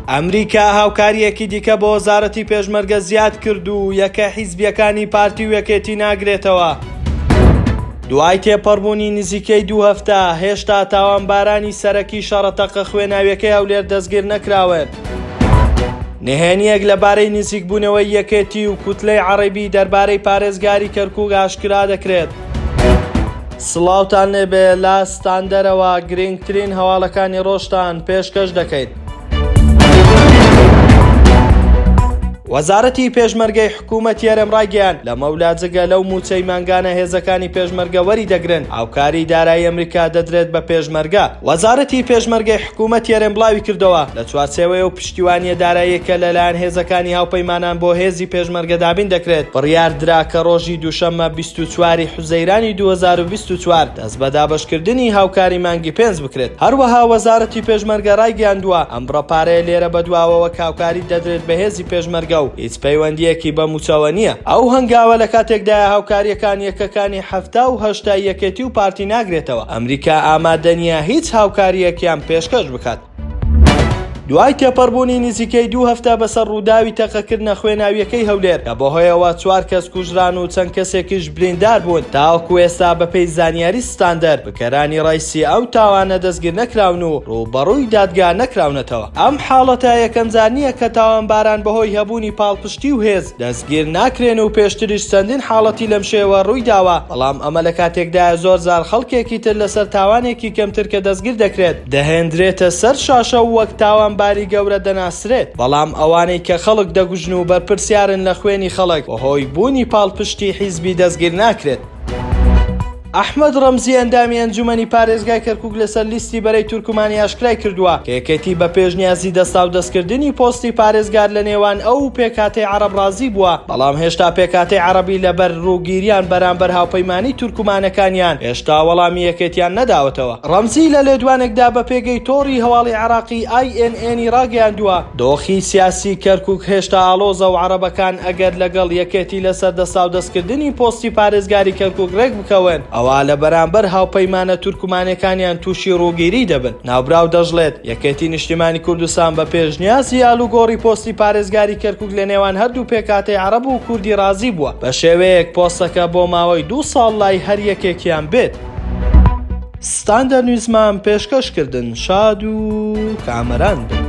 ئەمریکا هاوکاریەکی دیکە بۆ وەزارەتی پێشمەرگە زیاد کرد و یەکە حیزبیەکانی پارتی و یەکێتی ناگرێتەوە. دوای تێپەڕبوونی نزیکەی 2 هەفتە هێشتا تاوانبارانی سەرەکی شەڕەتەقە خوێناویەکەی هەولێر دەستگیر نەکراون. نهێنیەک لەبارەی نزیکبوونەوەی یەکێتی و کوتلەی عەرەبی دەربارەی پارێزگاری کەرکووک ئاشکرا دەکرێت. سڵاوتان لێبێ لە ستاندەرەوە گرنگترین هەواڵەکانی ڕۆژتان پێشکەش دەکەیت. وەزارەتی پێشمەرگەی حکوومەتی هەرێم ڕاگەیاند لە مەولاجگە لەو موچەی مانگانە هێزەکانی پێشمەرگە وەری دەگرن هاوکاری دارایی ئەمریکا دەدرێت بە پێشمەرگە. وەزارەتی پێشمەرگەی حکوومەتی هەرێم بڵاوی کردەوە لە چوارچێوەیە و پشتیوانیە داراییەکە لەلایەن هێزەکانی هاوپەیمانان بۆ هێزی پێشمەرگە دابین دەکرێت. بڕیار درا کە ڕۆژی دووشەممە 24 حوزەیرانی 2024 دەست بە دابەشکردنی هاوکاری مانگی 5 بکرێت. هەروەها وەزارەتی پێشمەرگە ڕایگەیاندووە ئەم بڕەپارەیە لێرە بەدواوەوە هاوکاری دەدرێت بە هێزی پێشمەرگە و هیچ پەیوەندیەکی بە موچەوە نییە. ئەو هەنگاوە لە کاتێکدایە هاوکاریەکان یەکەکانی 70 و 80 یەکێتی و پارتی ناگرێتەوە. ئەمریکا ئامادە نییە هیچ هاوکاریەکیان پێشکەش بکات. دوای تێپەڕبوونی نزیکەی 2 هەفتە بەسەر ڕووداوی تەقەکردنە خوێناویەکەی هەولێر کە بەهۆیەوە 4 کەس کوژران و چەند کەسێکیش بریندار بوون تاوەکو ئێستا بەپێی زانیاری ستاندەر بکەرانی ڕایسی ئەو تاوانە دەستگیر نەکراون و ڕووبەڕووی دادگا نەکراونەتەوە. ئەم حاڵەتە یەکەم جار نییە کە تاوانباران بەهۆی هەبوونی پاڵپشتی و هێز دەستگیر ناکرێن و پێشتریش چەندین حاڵەتی لەم شێوە ڕووی داوە، بەڵام ئەمە لە کاتێکدایە زۆر جار خەڵکێکی تر لەسەر تاوانێکی کەمتر کە دەستگیر دەکرێت دەهێنرێتە سەر شاشە و وەک تاوانباری گەورە دەناسرێت. بەڵام ئەوانەی کە خەڵک دەگوژن و بەرپرسیارن لە خوێنی خەڵک بەهۆی بوونی پاڵپشتی حیزبی دەستگیر ناکرێت. ئەحمەد ڕەمزی ئەندامی ئەنجومەنی پارێزگای کەرکووک لەسەر لیستی بەرەی تورکمانی ئاشکرای کردووە کە یەکێتی بە پێشنیازی دەستا و دەستکردنی پۆستی پارێزگار لە نێوان ئەو و پێکهاتەی عەرەب ڕازی بووە، بەڵام هێشتا پێکهاتەی عەرەبی لەبەر ڕووگیریان بەرامبەر هاوپەیمانی تورکمانەکانیان هێشتا وەڵامی یەکێتیان نەداوەتەوە. ڕەمزی لە لێدوانێکدا بە پێگەی تۆڕی هەواڵی عێراقی INN ڕاگەیاندووە دۆخی سیاسی کەرکووک هێشتا ئاڵۆزە و عەرەبەکان ئەگەر لەگەڵ یەکێتی لەسەر دەستا و دەستکردنی پۆستی پارێزگاری کەرکووک ڕێک بکەون ئەوە لە بەرامبەر هاوپەیمانە تورکمانەکانیان تووشی ڕووگیری دەبن. ناوبراو دەژڵێت یەکێتی نیشتیمانی کوردستان بە پێشنیازی ئالوگۆڕی پۆستی پارێزگاری کەرکووک لە نێوان هەردوو پێکهاتەی عەرەب و کوردی ڕازی بووە بە شێوەیەک پۆستەکە بۆ ماوەی 2 ساڵ لای هەر یەکێکیان بێت. ستاندەر نیوزمان پێشکەشکردن شاد و کامەران بن.